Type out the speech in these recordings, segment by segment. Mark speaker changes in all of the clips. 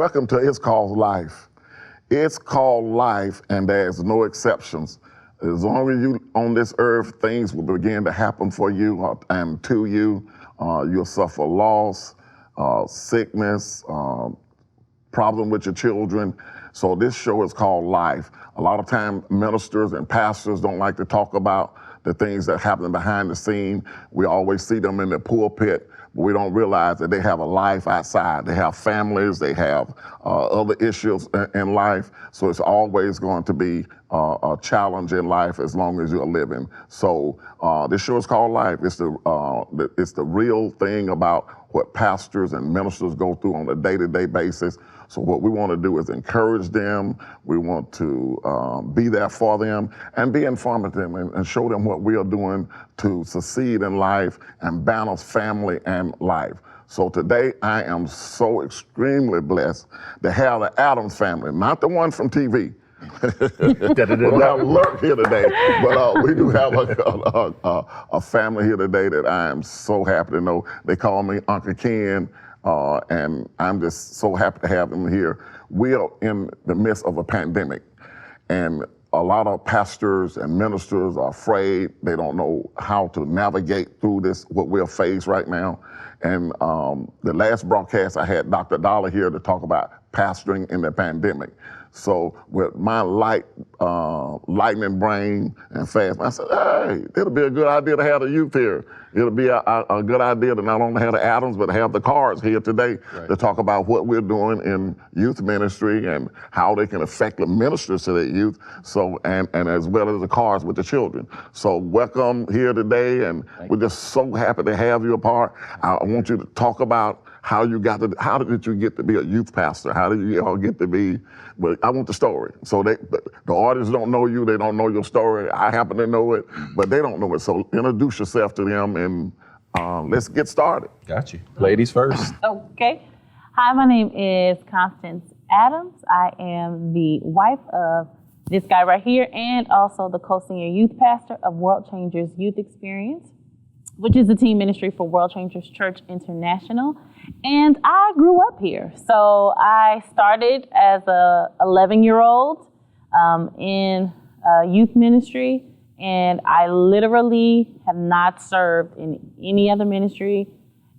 Speaker 1: welcome to It's Called Life. It's called life, and there's no exceptions. As long as you on this earth, things will begin to happen for you and to you. You'll suffer loss, sickness, problem with your children. So this show is called Life. A lot of times ministers and pastors don't like to talk about the things that happen behind the scene. We always see them in the pulpit, but we don't realize that they have a life outside. They have families, they have other issues in life. So it's always going to be a challenge in life as long as you're living. So this show is called Life. It's the real thing about what pastors and ministers go through on a day-to-day basis. So what we want to do is encourage them. We want to be there for them and be informative and show them what we are doing to succeed in life and balance family and life. So today I am so extremely blessed to have the Adams family, not the one from TV. We don't have Lurk here today, but we do have a family here today that I am so happy to know. They call me Uncle Ken. And I'm just so happy to have them here. We are in the midst of a pandemic, and a lot of pastors and ministers are afraid. They don't know how to navigate through this, what we're faced right now. And the last broadcast, I had Dr. Dollar here to talk about pastoring in the pandemic. So with my lightning brain and fast, I said, hey, it'll be a good idea to have the youth here. It'll be a good idea to not only have the Adams, but have the Carrs here today to talk about what we're doing in youth ministry and how they can affect the ministers to the youth. So, and as well as the Carrs with the children. So welcome here today, and we're just so happy to have you a part. I want you to talk about how did you get to be a youth pastor? How did you all get to be? Well, I want the story. So the audience don't know you, they don't know your story. I happen to know it, but they don't know it. So introduce yourself to them and let's get started.
Speaker 2: Got you. Ladies first.
Speaker 3: Okay. Hi, my name is Constance Adams. I am the wife of this guy right here and also the co-senior youth pastor of World Changers Youth Experience, which is the team ministry for World Changers Church International. And I grew up here. So I started as a 11-year-old in youth ministry, and I literally have not served in any other ministry.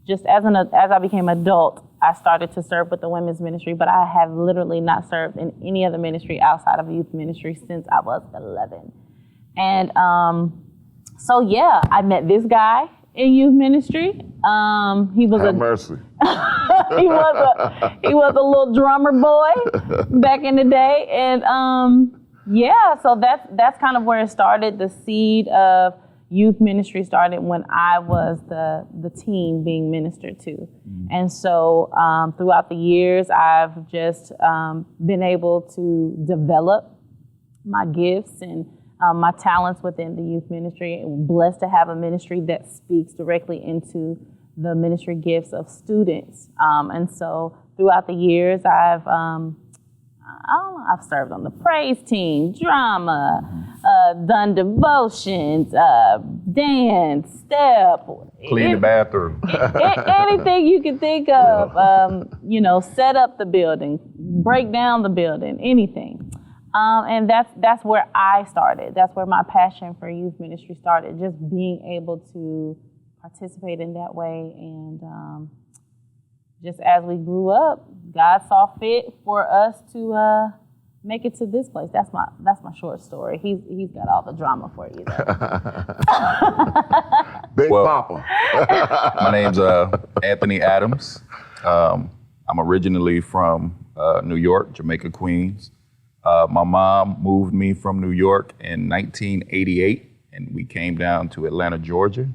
Speaker 3: Just as I became an adult, I started to serve with the women's ministry, but I have literally not served in any other ministry outside of youth ministry since I was 11. And so yeah, I met this guy in youth ministry. He was
Speaker 1: Have mercy.
Speaker 3: he was a little drummer boy back in the day, and yeah, so that's kind of where it started. The seed of youth ministry started when I was the teen being ministered to, and so throughout the years, I've just been able to develop my gifts and my talents within the youth ministry. I'm blessed to have a ministry that speaks directly into the ministry gifts of students. And so throughout the years, I've served on the praise team, drama, done devotions, dance, step.
Speaker 2: Clean the bathroom.
Speaker 3: Anything you can think of, set up the building, break down the building, anything. And that's where I started. That's where my passion for youth ministry started, just being able to participate in that way. And just as we grew up, God saw fit for us to make it to this place. That's my short story. He's got all the drama for you though.
Speaker 1: Big Papa.
Speaker 2: My name's Anthony Adams. I'm originally from New York, Jamaica, Queens. My mom moved me from New York in 1988, and we came down to Atlanta, Georgia,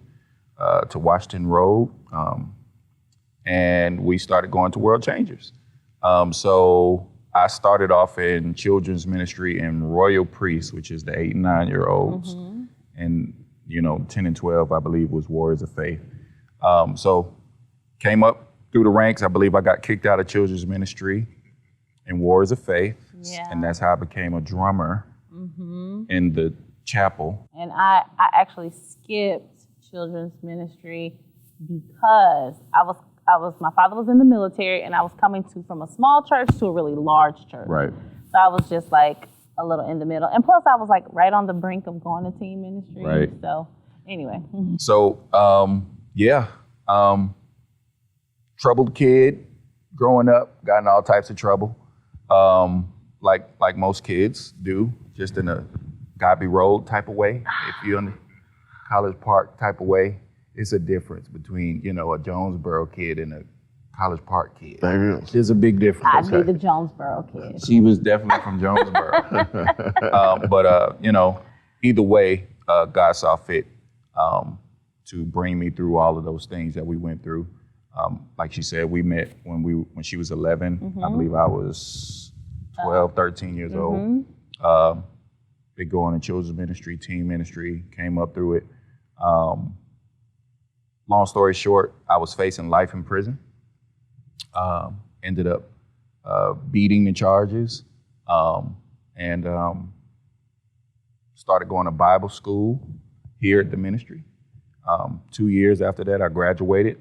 Speaker 2: to Washington Road, and we started going to World Changers. So I started off in children's ministry in Royal Priest, which is the 8 and 9-year-olds, and 10 and 12, I believe, was Warriors of Faith. So came up through the ranks. I believe I got kicked out of children's ministry in Warriors of Faith.
Speaker 3: Yeah.
Speaker 2: And that's how I became a drummer in the chapel.
Speaker 3: And I actually skipped children's ministry because I my father was in the military, and I was coming from a small church to a really large church.
Speaker 2: Right.
Speaker 3: So I was just like a little in the middle. And plus I was like right on the brink of going to teen ministry.
Speaker 2: Right.
Speaker 3: So anyway.
Speaker 2: So, troubled kid growing up, got in all types of trouble. Like most kids do, just in a Godby Road type of way. If you're in the College Park type of way, it's a difference between, a Jonesboro kid and a College Park kid.
Speaker 1: There is.
Speaker 2: There's a big difference.
Speaker 3: I'd be the Jonesboro kid.
Speaker 2: She was definitely from Jonesboro. But either way, God saw fit to bring me through all of those things that we went through. Like she said, we met when she was 11. I believe I was 12, 13 years old. They go on in children's ministry, teen ministry, came up through it. Long story short, I was facing life in prison. Ended up beating the charges and started going to Bible school here at the ministry. 2 years after that, I graduated.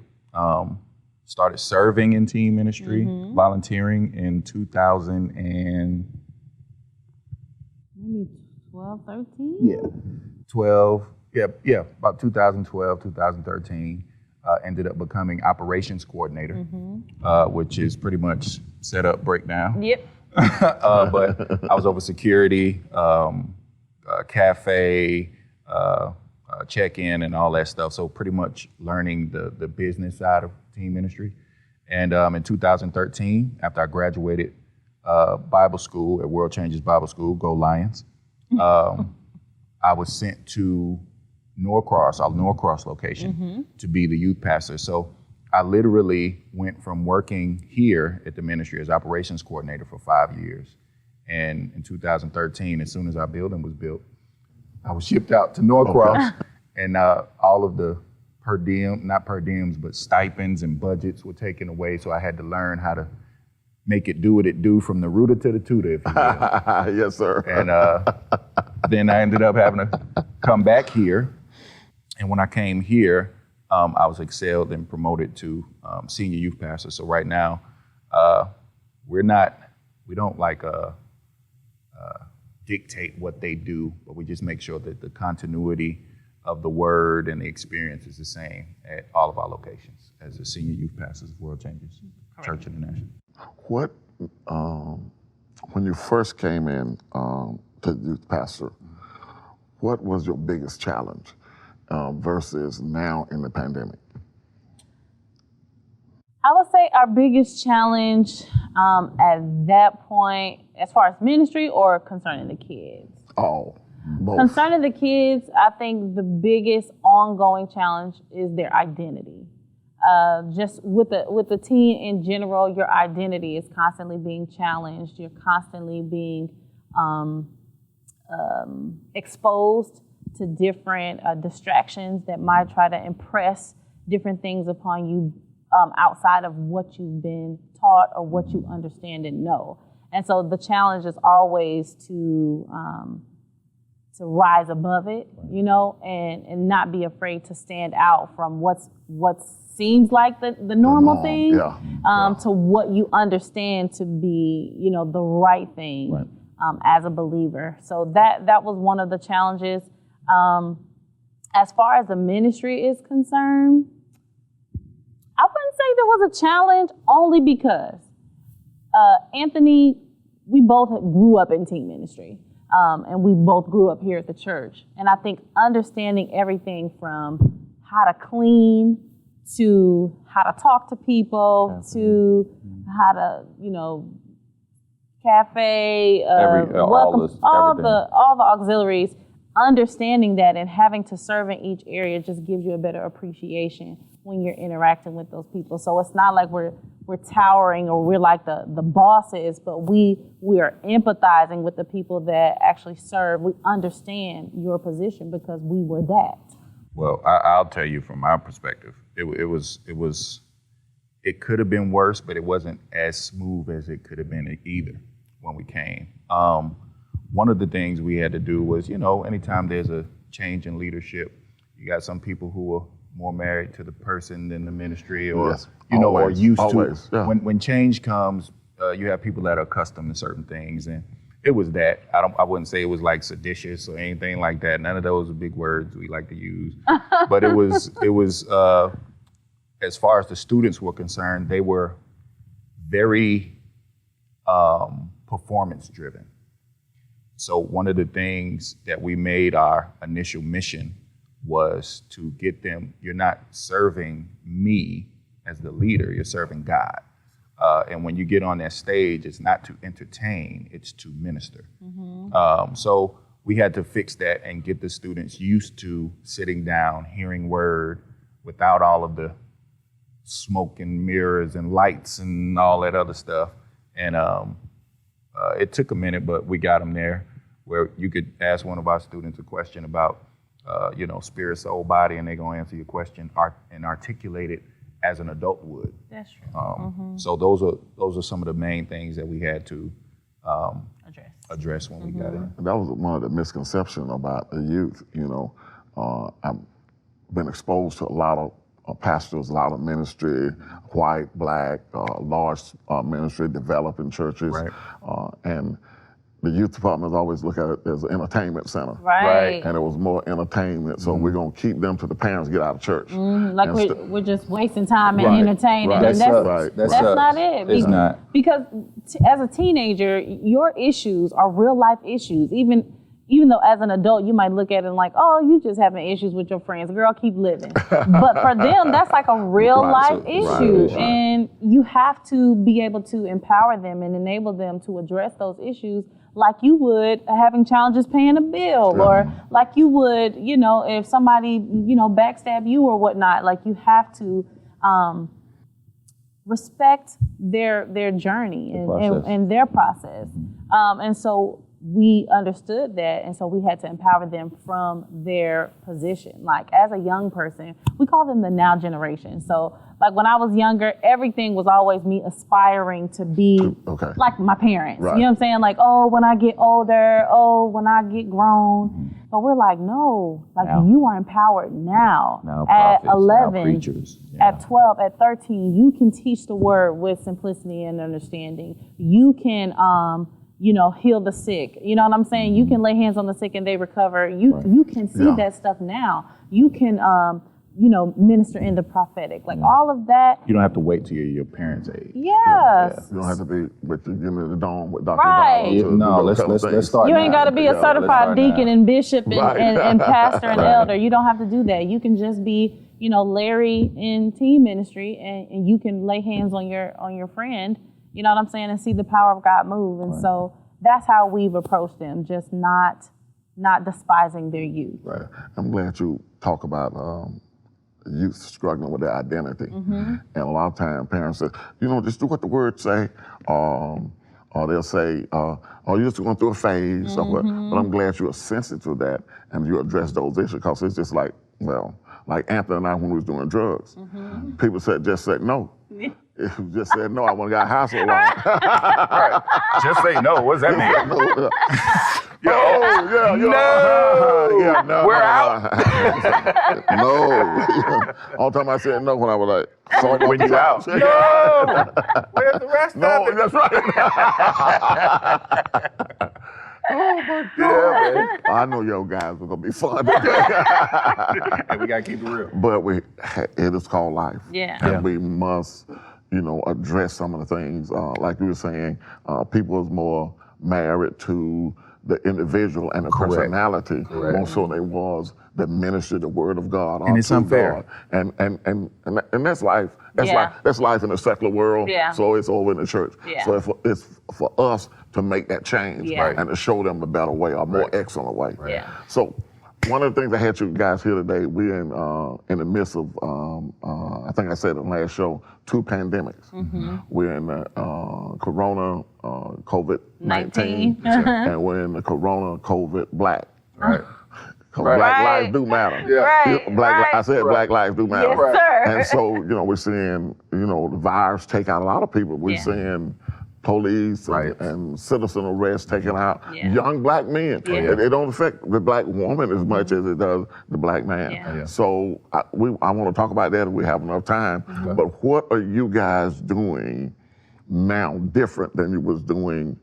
Speaker 2: Started serving in teen ministry, volunteering in 2000 and
Speaker 3: Maybe 12, 13?
Speaker 2: About 2012, 2013. Ended up becoming operations coordinator, which is pretty much set up, breakdown.
Speaker 3: Yep.
Speaker 2: But I was over security, cafe, check-in, and all that stuff. So pretty much learning the business side of teen ministry. And in 2013, after I graduated Bible school at World Changes Bible School, go Lions, I was sent to Norcross, our Norcross location, to be the youth pastor. So I literally went from working here at the ministry as operations coordinator for 5 years. And in 2013, as soon as our building was built, I was shipped out to Norcross, and all of the not per diems, but stipends and budgets were taken away. So I had to learn how to make it do what it do from the rooter to the tutor, if you will.
Speaker 1: Yes, sir.
Speaker 2: And then I ended up having to come back here. And when I came here, I was excelled and promoted to senior youth pastor. So right now, we don't like dictate what they do, but we just make sure that the continuity of the word and the experience is the same at all of our locations as a senior youth pastors of World Changes Church International.
Speaker 1: What, when you first came in to youth pastor, what was your biggest challenge versus now in the pandemic?
Speaker 3: I would say our biggest challenge at that point, as far as ministry or concerning the kids?
Speaker 1: Oh, both.
Speaker 3: Concerning the kids, I think the biggest ongoing challenge is their identity. Just with the teen in general, your identity is constantly being challenged. You're constantly being exposed to different distractions that might try to impress different things upon you outside of what you've been taught or what you understand and know. And so the challenge is always to rise above it, and not be afraid to stand out from what seems like the normal thing to what you understand to be, the right thing as a believer. So that was one of the challenges. As far as the ministry is concerned, I wouldn't say there was a challenge only because Anthony, we both grew up in teen ministry. And we both grew up here at the church. And I think understanding everything from how to clean to how to talk to people to how to, cafe, welcome, all the auxiliaries, understanding that and having to serve in each area just gives you a better appreciation when you're interacting with those people. So it's not like we're towering or we're like the bosses, but we are empathizing with the people that actually serve. We understand your position because we were that.
Speaker 2: Well, I'll tell you from my perspective, it could have been worse, but it wasn't as smooth as it could have been either when we came. One of the things we had to do was, anytime there's a change in leadership, you got some people who will more married to the person than the ministry, or
Speaker 1: Yes,
Speaker 2: or
Speaker 1: always,
Speaker 2: used
Speaker 1: always,
Speaker 2: to.
Speaker 1: yeah.
Speaker 2: When change comes, you have people that are accustomed to certain things, and it was that. I wouldn't say it was like seditious or anything like that. None of those are big words we like to use, but it was as far as the students were concerned, they were very performance driven. So one of the things that we made our initial mission was to get them, you're not serving me as the leader, you're serving God. And when you get on that stage, it's not to entertain, it's to minister. So we had to fix that and get the students used to sitting down, hearing word without all of the smoke and mirrors and lights and all that other stuff. And it took a minute, but we got them there where you could ask one of our students a question about, spirit, soul, body, and they're going to answer your question and articulate it as an adult would.
Speaker 3: That's true.
Speaker 2: So those are some of the main things that we had to address when we got in.
Speaker 1: That was one of the misconceptions about the youth. I've been exposed to a lot of pastors, a lot of ministry, white, black, large ministry, developing churches,
Speaker 2: Right.
Speaker 1: And the youth department always look at it as an entertainment center.
Speaker 3: Right.
Speaker 1: And it was more entertainment, so we're gonna keep them to the parents get out of church.
Speaker 3: Like
Speaker 1: And
Speaker 3: we're just wasting time and
Speaker 1: Right,
Speaker 3: entertaining.
Speaker 1: right.
Speaker 3: And
Speaker 1: Right.
Speaker 3: that's
Speaker 2: sucks.
Speaker 3: not it.
Speaker 2: It's not.
Speaker 3: Because as a teenager, your issues are real life issues. Even though as an adult, you might look at it like, oh, you just having issues with your friends. Girl, keep living. But for them, that's like a real
Speaker 1: Right,
Speaker 3: life
Speaker 1: so-
Speaker 3: issue.
Speaker 1: right.
Speaker 3: And you have to be able to empower them and enable them to address those issues like you would having challenges paying a bill, or like you would, if somebody, backstab you or whatnot. Like you have to respect their journey and their process. And so we understood that, and so we had to empower them from their position. Like as a young person, we call them the now generation. So like when I was younger, everything was always me aspiring to be like my parents.
Speaker 1: Right.
Speaker 3: You know what I'm saying? Like, oh, when I get older, oh, when I get grown. But we're like, no, like
Speaker 2: Now.
Speaker 3: you are empowered now.
Speaker 2: Now
Speaker 3: At
Speaker 2: prophets, now
Speaker 3: 11,
Speaker 2: preachers. Yeah.
Speaker 3: at 12, at 13, you can teach the word with simplicity and understanding. You can, heal the sick. You know what I'm saying? You can lay hands on the sick and they recover. You can see that stuff now. You can, minister in the prophetic. Like all of that.
Speaker 2: You don't have to wait till you're your parents' age.
Speaker 3: Yes.
Speaker 1: You don't have to be with the the dome with Dr.
Speaker 3: Right.
Speaker 1: Donald
Speaker 2: Yeah,
Speaker 1: to do
Speaker 2: no,
Speaker 1: those kind of
Speaker 2: let's
Speaker 1: things.
Speaker 2: start
Speaker 3: You
Speaker 2: now.
Speaker 3: ain't got to be a
Speaker 2: Yeah,
Speaker 3: certified
Speaker 2: let's start
Speaker 3: deacon
Speaker 2: now.
Speaker 3: and bishop and pastor and
Speaker 2: Right.
Speaker 3: elder. You don't have to do that. You can just be, Larry in teen ministry, and you can lay hands on your friend. You know what I'm saying, and see the power of God move. And so that's how we've approached them, just not despising their youth.
Speaker 1: Right. I'm glad you talk about youth struggling with their identity. And a lot of times parents say, just do what the words say, or they'll say, oh, you're just going through a phase. Or what. But I'm glad you are sensitive to that and you address those issues, because it's just like Anthony and I when we was doing drugs. People just said no. If you just said no, I want to get high so long.
Speaker 2: Right. Just say no. What does that mean?
Speaker 1: No.
Speaker 2: We're out.
Speaker 1: No. All the time I said no when I was like,
Speaker 2: When you out. No. Where's the rest
Speaker 1: No,
Speaker 2: of it?
Speaker 1: that's right. Oh my God. I know your guys are gonna be fun.
Speaker 2: And we gotta keep it real.
Speaker 1: But it is called life.
Speaker 3: Yeah.
Speaker 1: And we must, address some of the things. Like you were saying, people is more married to the individual and the personality more so than it was the ministry, the word of God.
Speaker 2: And it's unfair.
Speaker 1: God. And that's life.
Speaker 3: Yeah.
Speaker 1: That's life in the secular world.
Speaker 3: Yeah.
Speaker 1: So it's over in the church.
Speaker 3: Yeah.
Speaker 1: So it's for us to make that change and to show them a better way, a more excellent way.
Speaker 3: Yeah.
Speaker 1: So one of the things I had you guys here today, we're in the midst of, I think I said in the last show, 2 pandemics. We're in the Corona, COVID-19, and we're in the Corona, COVID, Black.
Speaker 2: Right.
Speaker 1: 'Cause
Speaker 2: Right.
Speaker 1: Black
Speaker 3: Right.
Speaker 1: lives do matter.
Speaker 2: Yeah.
Speaker 3: Right.
Speaker 1: I said Black lives do matter.
Speaker 3: Yes, sir.
Speaker 1: And so, we're seeing, the virus take out a lot of people. We're seeing police
Speaker 2: Right.
Speaker 1: and citizen arrests taken out.
Speaker 3: Yeah.
Speaker 1: Young black men.
Speaker 3: Yeah.
Speaker 1: It don't affect the black woman as much as it does the black man.
Speaker 3: Yeah.
Speaker 2: Yeah.
Speaker 1: So I want to talk about that if we have enough time. But what are you guys doing now different than you was doing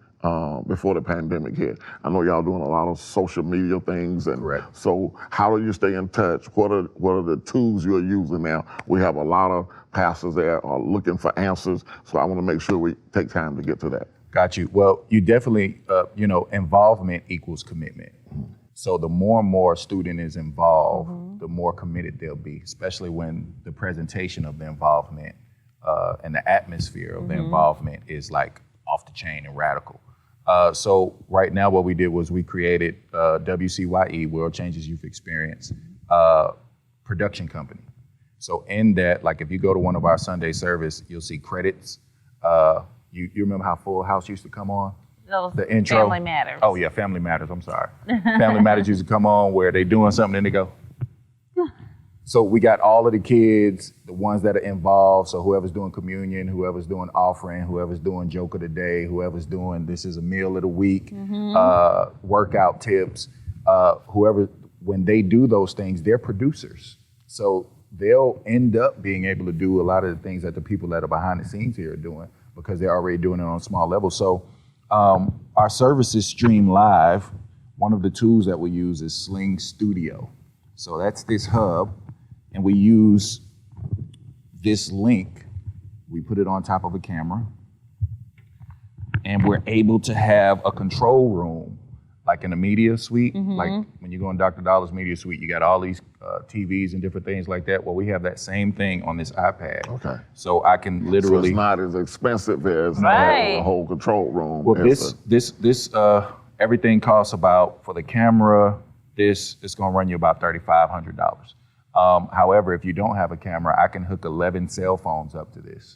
Speaker 1: before the pandemic hit? I know y'all doing a lot of social media things, and
Speaker 2: Correct.
Speaker 1: so how do you stay in touch? What are the tools you're using now? We have a lot of pastors there are looking for answers, so I want to make sure we take time to get to that.
Speaker 2: Got you. Well, you definitely, involvement equals commitment. So the more and more a student is involved, the more committed they'll be, especially when the presentation of the involvement and the atmosphere of the involvement is like off the chain and radical. So right now what we did was we created WCYE, World Changes Youth Experience, production company. So in that, like if you go to one of our Sunday service, you'll see credits. You remember how Full House used to come on?
Speaker 3: Those
Speaker 2: The intro.
Speaker 3: Family Matters.
Speaker 2: Oh yeah, Family Matters, I'm sorry. Family Matters used to come on where they doing something and they go. So we got all of the kids, the ones that are involved. So whoever's doing communion, whoever's doing offering, whoever's doing joke of the day, whoever's doing this is a meal of the week, workout tips, whoever, when they do those things, they're producers. So they'll end up being able to do a lot of the things that the people that are behind the scenes here are doing because they're already doing it on a small level. So our services stream live. One of the tools that we use is Sling Studio. So that's this hub. And we use this link, we put it on top of a camera, and we're able to have a control room, like in a media suite. Like when you go in Dr. Dollar's media suite, you got all these TVs and different things like that. Well, we have that same thing on this iPad.
Speaker 1: Okay.
Speaker 2: So I can
Speaker 1: So
Speaker 2: literally.
Speaker 1: it's not as expensive as
Speaker 3: Right.
Speaker 1: having a whole control room.
Speaker 2: Well, this everything costs about, for the camera, it's gonna run you about $3,500. However, if you don't have a camera, I can hook 11 cell phones up to this,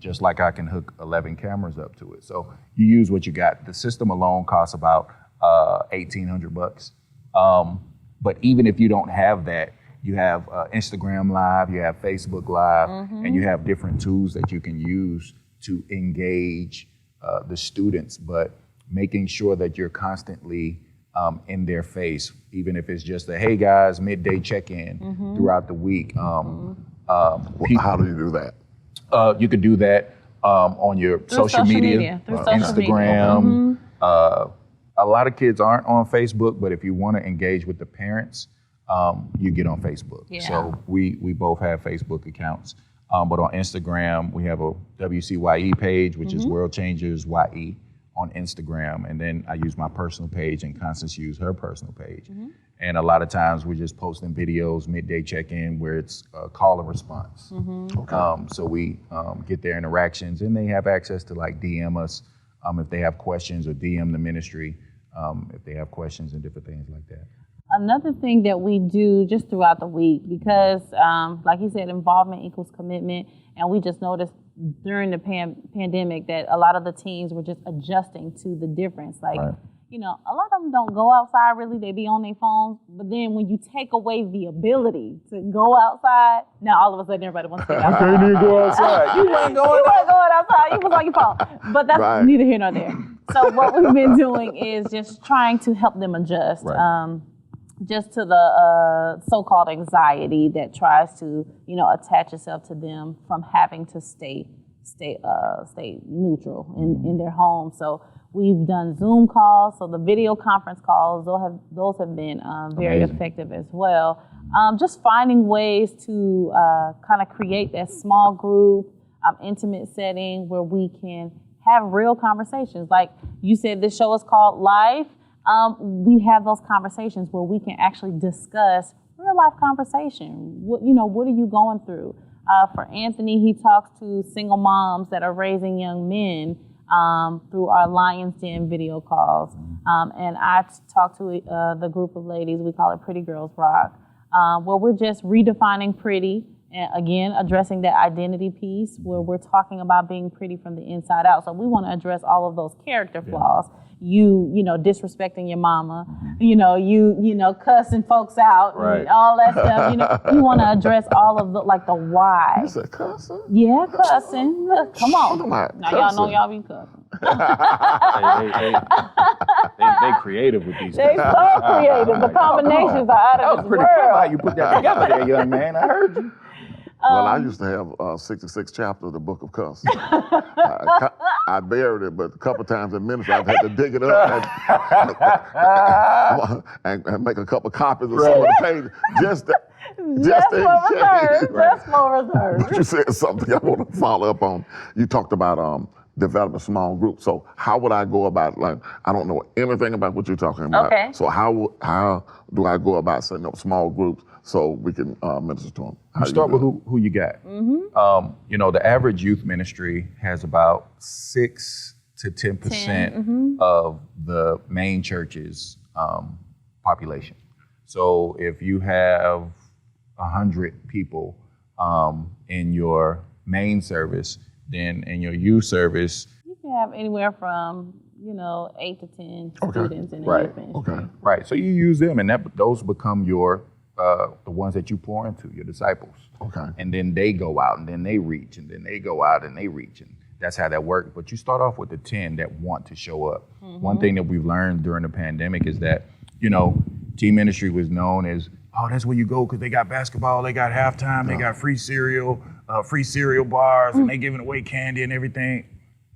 Speaker 2: just like I can hook 11 cameras up to it. So you use what you got. The system alone costs about $1,800. But even if you don't have that, you have Instagram Live, you have Facebook Live, and you have different tools that you can use to engage the students, but making sure that you're constantly in their face, even if it's just a, hey guys, midday check-in throughout the week.
Speaker 1: How do you do that?
Speaker 2: You could do that on your social media,
Speaker 3: through social
Speaker 2: Instagram. A lot of kids aren't on Facebook, but if you want to engage with the parents, you get on Facebook.
Speaker 3: Yeah.
Speaker 2: So we both have Facebook accounts. But on Instagram, we have a WCYE page, which is World Changers YE on Instagram. And then I use my personal page and Constance use her personal page. And a lot of times we're just posting videos, midday check-in, where it's call and response. So we get their interactions, and they have access to like DM us if they have questions, or DM the ministry if they have questions and different things like that.
Speaker 3: Another thing that we do just throughout the week, because like you said, involvement equals commitment, and we just noticed during the pandemic that a lot of the teens were just adjusting to the difference. Like, you know, a lot of them don't go outside really, they be on their phones, but then when you take away the ability to go outside, now all of a sudden everybody wants to get outside.
Speaker 2: I can't even go outside. You ain't going
Speaker 3: You weren't going outside, you was on your phone. But that's neither here nor there. So what we've been doing is just trying to help them adjust. Just to the so-called anxiety that tries to, you know, attach itself to them from having to stay neutral in their home. So we've done Zoom calls, so the video conference calls, those have been very effective as well. Just finding ways to kind of create that small group, intimate setting where we can have real conversations. Like you said, this show is called Life. We have those conversations where we can actually discuss real life conversation. What are you going through? For Anthony, he talks to single moms that are raising young men through our Lion's Den video calls. And I talk to the group of ladies, we call it Pretty Girls Rock, where we're just redefining pretty And again, addressing that identity piece where we're talking about being pretty from the inside out. So we want to address all of those character flaws. You know, disrespecting your mama, you know, cussing folks out, and all that stuff. You know, you want to address all of the why.
Speaker 1: You said cussing?
Speaker 3: Yeah, cussing. Look, come on. Now y'all know y'all be cussing.
Speaker 2: They creative with these
Speaker 3: They
Speaker 2: things.
Speaker 3: so creative. The combinations are out of this
Speaker 2: Pretty clever how
Speaker 3: world.
Speaker 2: you put that together there, young man. I heard you.
Speaker 1: Well, I used to have 66 chapters of the Book of Cuss. I buried it, but a couple times in ministry I've had to dig it up and make a couple copies of some of the pages just in case.
Speaker 3: Just for reserve.
Speaker 1: But you said something I want to follow up on. You talked about developing small groups. So how would I go about, like, I don't know anything about what you're talking about.
Speaker 3: Okay.
Speaker 1: So how do I go about setting up small groups so we can minister to them?
Speaker 2: You start with who you got. You know, the average youth ministry has about 6 to 10% of the main church's population. So if you have 100 people in your main service, then in your youth service,
Speaker 3: You can have anywhere from, 8 to 10 students in the youth ministry.
Speaker 2: right? So you use them, and those become your the ones that you pour into, your disciples.
Speaker 1: Okay.
Speaker 2: And then they go out, and then they reach, and then they go out and they reach, and that's how that works. But you start off with the 10 that want to show up. One thing that we've learned during the pandemic is that, teen ministry was known as, oh, that's where you go because they got basketball, they got halftime, they got free cereal bars, and they giving away candy and everything.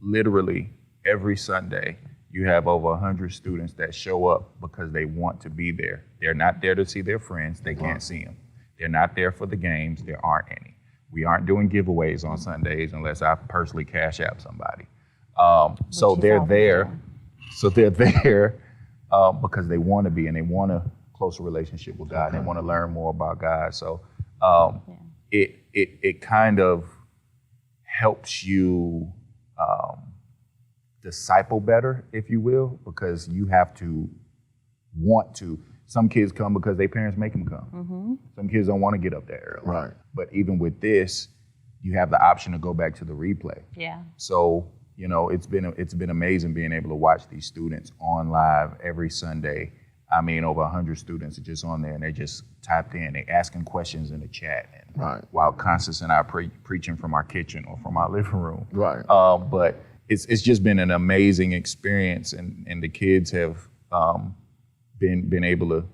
Speaker 2: Literally every Sunday, you have over 100 students that show up because they want to be there. They're not there to see their friends. They can't see them. They're not there for the games. There aren't any. We aren't doing giveaways on Sundays unless I personally cash out somebody. So they're there. So they're there because they want to be, and they want a closer relationship with God. They want to learn more about God. So it kind of helps you disciple better, if you will, because you have to want to. Some kids come because their parents make them come. Some kids don't want to get up that early.
Speaker 1: Right.
Speaker 2: But even with this, you have the option to go back to the replay.
Speaker 3: Yeah.
Speaker 2: So, it's been amazing being able to watch these students on live every Sunday. I mean, over 100 students are just on there, and they just tapped in. They asking questions in the chat, and while Constance and I preaching from our kitchen or from our living room.
Speaker 1: Right.
Speaker 2: But it's just been an amazing experience, and the kids have been able to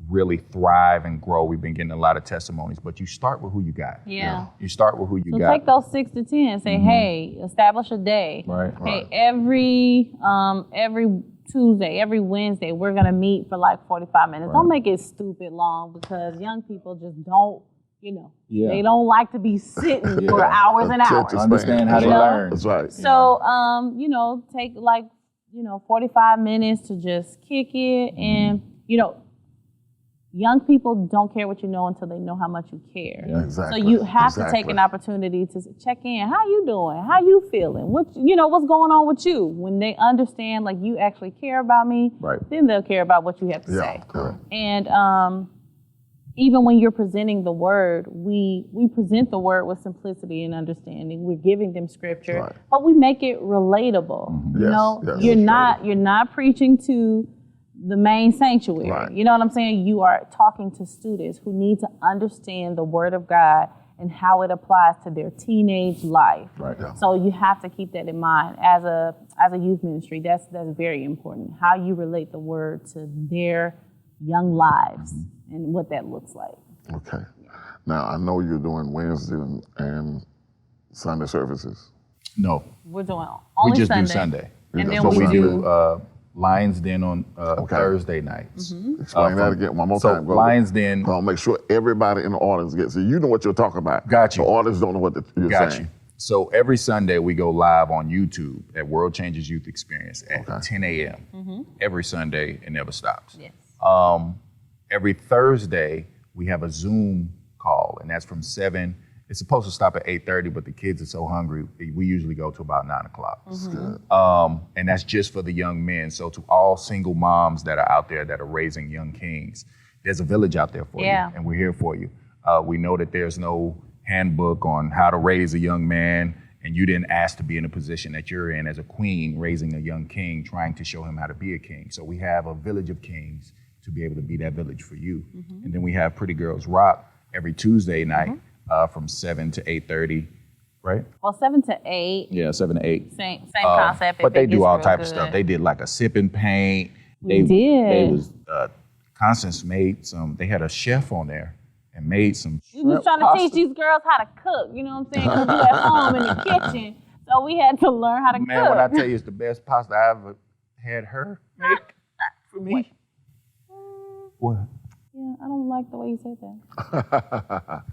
Speaker 2: really thrive and grow. We've been getting a lot of testimonies, but you start with who you got.
Speaker 3: Yeah.
Speaker 2: You start with who you
Speaker 3: So
Speaker 2: got.
Speaker 3: take those 6 to 10 and say, hey, establish a day.
Speaker 2: Right.
Speaker 3: Hey, every Tuesday, every Wednesday, we're going to meet for like 45 minutes. Don't make it stupid long because young people just don't, they don't like to be sitting for hours and hours.
Speaker 2: Understand how they learn.
Speaker 1: That's right.
Speaker 3: So, take like, 45 minutes to just kick it. And, young people don't care what you know until they know how much you care.
Speaker 1: Yeah, exactly.
Speaker 3: So you have to take an opportunity to check in. How you doing? How you feeling? What's going on with you? When they understand, like, you actually care about me, then they'll care about what you have to say.
Speaker 1: Correct.
Speaker 3: And even when you're presenting the word, we present the word with simplicity and understanding. We're giving them scripture, but we make it relatable. You're not preaching to the main sanctuary.
Speaker 1: Right.
Speaker 3: You know what I'm saying? You are talking to students who need to understand the word of God and how it applies to their teenage life.
Speaker 1: Right. Yeah.
Speaker 3: So you have to keep that in mind as a youth ministry. That's very important. How you relate the word to their young lives and what that looks like.
Speaker 1: Okay. Now, I know you're doing Wednesday and Sunday services.
Speaker 2: No.
Speaker 3: We're doing only
Speaker 2: we just
Speaker 3: Sunday.
Speaker 2: do Sunday.
Speaker 3: And then
Speaker 2: So we
Speaker 3: we
Speaker 2: do Lions Den on Thursday nights.
Speaker 1: Explain that again one more time.
Speaker 2: Lions Den.
Speaker 1: I'll make sure everybody in the audience gets it. You know what you're talking about.
Speaker 2: Got you.
Speaker 1: The audience don't know what you're
Speaker 2: Got
Speaker 1: saying.
Speaker 2: you. So every Sunday we go live on YouTube at World Changes Youth Experience at 10 a.m. Every Sunday. It never stops.
Speaker 3: Yes.
Speaker 2: Every Thursday we have a Zoom call, and that's from 7. It's supposed to stop at 8:30, but the kids are so hungry, we usually go to about 9 o'clock. And that's just for the young men. So to all single moms that are out there that are raising young kings, there's a village out there for you, and we're here for you. We know that there's no handbook on how to raise a young man, and you didn't ask to be in a position that you're in as a queen, raising a young king, trying to show him how to be a king. So we have a village of kings to be able to be that village for you. And then we have Pretty Girls Rock every Tuesday night from 7 to 8:30, right?
Speaker 3: Well, 7 to 8.
Speaker 2: Yeah, 7 to 8.
Speaker 3: Same concept.
Speaker 2: But
Speaker 3: if
Speaker 2: they
Speaker 3: it
Speaker 2: do
Speaker 3: gets
Speaker 2: all
Speaker 3: real
Speaker 2: type of
Speaker 3: good.
Speaker 2: stuff. They did like a sip and paint.
Speaker 3: We did.
Speaker 2: They was Constance made some. They had a chef on there and made some.
Speaker 3: We was trying to teach these girls how to cook. You know what I'm saying? 'Cause we at home in the kitchen, so we had to learn how to cook.
Speaker 2: Man, when I tell you it's the best pasta I ever had her make for me. What?
Speaker 3: Yeah, I don't like the way you said that.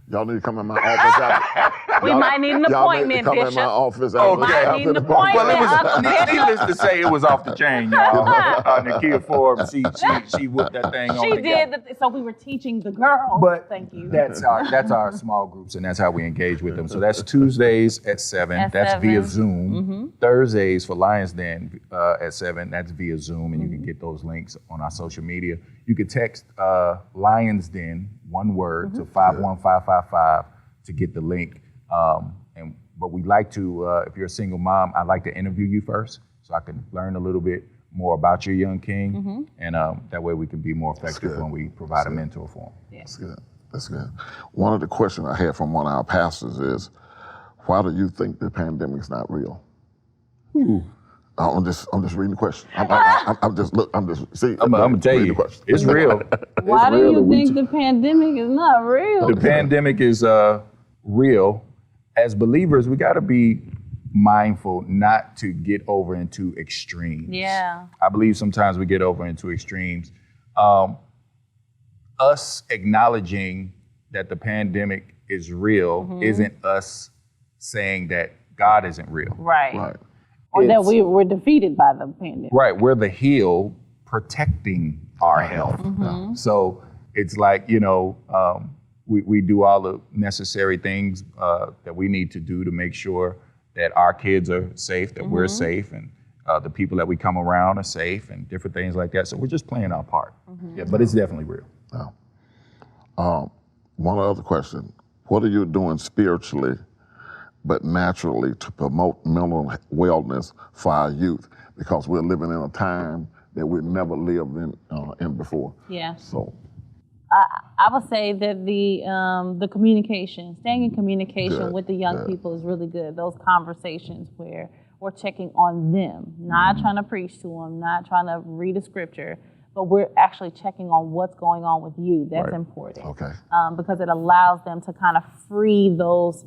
Speaker 1: Y'all need to come in my office after.
Speaker 3: We might need an
Speaker 1: Y'all need
Speaker 3: appointment,
Speaker 1: to come in
Speaker 3: Bishop.
Speaker 1: my office
Speaker 2: Okay.
Speaker 1: after,
Speaker 2: Might
Speaker 1: after
Speaker 3: need an
Speaker 1: the
Speaker 3: appointment.
Speaker 2: Well, it
Speaker 3: Uncle
Speaker 2: was
Speaker 3: Bishop.
Speaker 2: needless to say, it was off the chain, y'all. Nakia Forbes, she whipped that thing on
Speaker 3: She
Speaker 2: together.
Speaker 3: did. So we were teaching the girls.
Speaker 2: But
Speaker 3: Thank you.
Speaker 2: that's our small groups, and that's how we engage with them. So that's Tuesdays at 7.
Speaker 3: At
Speaker 2: That's
Speaker 3: 7.
Speaker 2: via Zoom. Thursdays for Lions Den at 7. That's via Zoom, and you can get those links on our social media. You could text Lions Den, one word, to 51555 to get the link. But we'd like to, if you're a single mom, I'd like to interview you first so I can learn a little bit more about your young king, and that way we can be more effective
Speaker 1: good.
Speaker 2: when we provide a mentor for him.
Speaker 1: That's good. That's good. One of the questions I had from one of our pastors is, why do you think the pandemic's not real? I'm just reading the question. I'm just
Speaker 2: gonna tell
Speaker 1: reading
Speaker 2: you,
Speaker 1: the question.
Speaker 2: it's real.
Speaker 3: Why do
Speaker 2: real
Speaker 3: you
Speaker 2: that we
Speaker 3: think the pandemic is not real?
Speaker 2: The pandemic is real. As believers, we got to be mindful not to get over into extremes.
Speaker 3: Yeah.
Speaker 2: I believe sometimes we get over into extremes. Us acknowledging that the pandemic is real isn't us saying that God isn't real.
Speaker 3: Right.
Speaker 1: Right.
Speaker 3: Or that
Speaker 2: It's-
Speaker 3: we were defeated by the pandemic.
Speaker 2: Right, we're the heel protecting our health. So it's like, we do all the necessary things that we need to do to make sure that our kids are safe, that we're safe, and the people that we come around are safe, and different things like that. So we're just playing our part. Yeah, but it's definitely real.
Speaker 1: One other question. What are you doing spiritually but naturally to promote mental wellness for our youth? Because we're living in a time that we've never lived in before.
Speaker 3: Yeah.
Speaker 1: So
Speaker 3: I would say that the communication, staying in communication
Speaker 1: Good,
Speaker 3: with the young
Speaker 1: good.
Speaker 3: people is really good. Those conversations where we're checking on them, not trying to preach to them, not trying to read a scripture, but we're actually checking on what's going on with you. That's
Speaker 1: Right.
Speaker 3: important.
Speaker 1: Okay.
Speaker 3: Because it allows them to kind of free those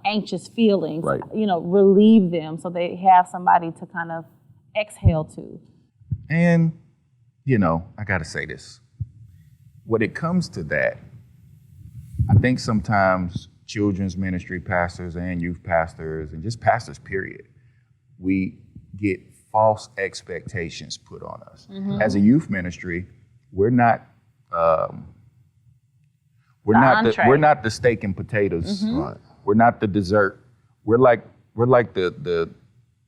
Speaker 3: anxious feelings,
Speaker 2: Right.
Speaker 3: relieve them so they have somebody to kind of exhale to.
Speaker 2: And, I got to say this. When it comes to that, I think sometimes children's ministry pastors and youth pastors and just pastors, period, we get false expectations put on us. As a youth ministry, we're not the steak and potatoes.
Speaker 1: Right.
Speaker 2: We're not the dessert. We're like the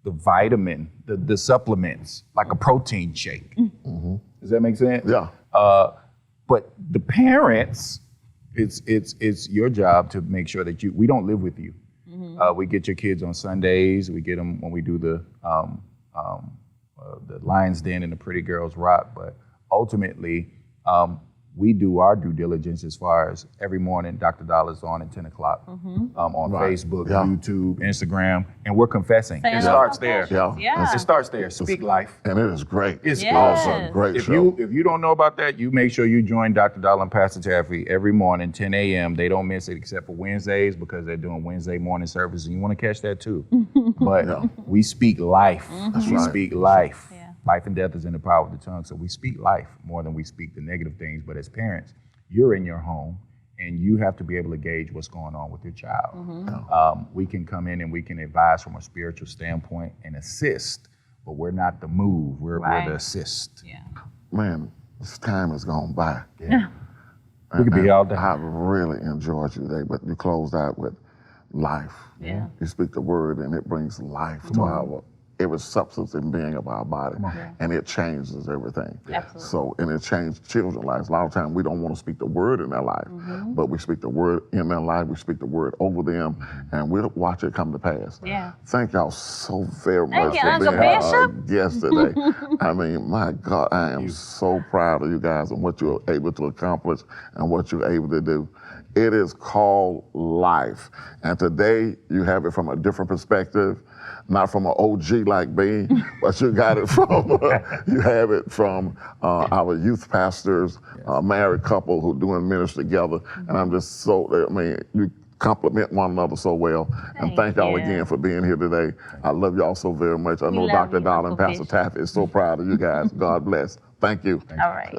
Speaker 2: vitamin, the supplements, like a protein shake. Does that make sense?
Speaker 1: Yeah.
Speaker 2: But the parents, it's your job to make sure that we don't live with you. We get your kids on Sundays. We get them when we do the Lions Den and the Pretty Girls Rock. But ultimately, we do our due diligence as far as every morning Dr. Dollar's on at 10 o'clock on
Speaker 1: Right.
Speaker 2: Facebook,
Speaker 1: Yeah.
Speaker 2: YouTube, Instagram, and we're confessing.
Speaker 3: Saying
Speaker 2: It
Speaker 3: those
Speaker 2: starts there.
Speaker 3: confessions.
Speaker 1: Yeah.
Speaker 2: It starts there. Speak life.
Speaker 1: And it is great.
Speaker 2: It's
Speaker 3: Yes.
Speaker 1: awesome. Great
Speaker 2: If
Speaker 1: show.
Speaker 2: you don't know about that, you make sure you join Dr. Dollar and Pastor Chaffee every morning, 10 a.m. They don't miss it except for Wednesdays because they're doing Wednesday morning service, and you want to catch that too. But we speak life. We
Speaker 1: right.
Speaker 2: speak life.
Speaker 3: Yeah.
Speaker 2: Life and death is in the power of the tongue, so we speak life more than we speak the negative things. But as parents, you're in your home, and you have to be able to gauge what's going on with your child. We can come in and we can advise from a spiritual standpoint and assist, but we're not the move. We're the assist.
Speaker 3: Yeah.
Speaker 1: Man, this time has gone by.
Speaker 2: Yeah. We could be here all day.
Speaker 1: I really enjoyed you today, but you closed out with life.
Speaker 3: Yeah.
Speaker 1: You speak the word and it brings life to our every substance and being of our body,
Speaker 3: Yeah.
Speaker 1: and it changes everything.
Speaker 3: Absolutely.
Speaker 1: So, and it changed children's lives. A lot of times we don't want to speak the word in their life, but we speak the word in their life, we speak the word over them, and we'll watch it come to pass.
Speaker 3: Yeah.
Speaker 1: Thank y'all so very
Speaker 3: Thank
Speaker 1: much
Speaker 3: you,
Speaker 1: for
Speaker 3: Uncle
Speaker 1: being our
Speaker 3: Bishop.
Speaker 1: guest today. I mean, my God, I am so proud of you guys and what you're able to accomplish and what you're able to do. It is called life. And today you have it from a different perspective, not from an OG like me, but you got it from, you have it from our youth pastors, married couple who doing ministry together. And I'm just so, I mean, you complement one another so well. And thank y'all
Speaker 3: you.
Speaker 1: again for being here today. I love y'all so very much. I know
Speaker 3: love
Speaker 1: Dr.
Speaker 3: you,
Speaker 1: Dollar and
Speaker 3: Uncle
Speaker 1: Pastor
Speaker 3: Bishop.
Speaker 1: Taffy is so proud of you guys. God bless. Thank you.
Speaker 3: All right.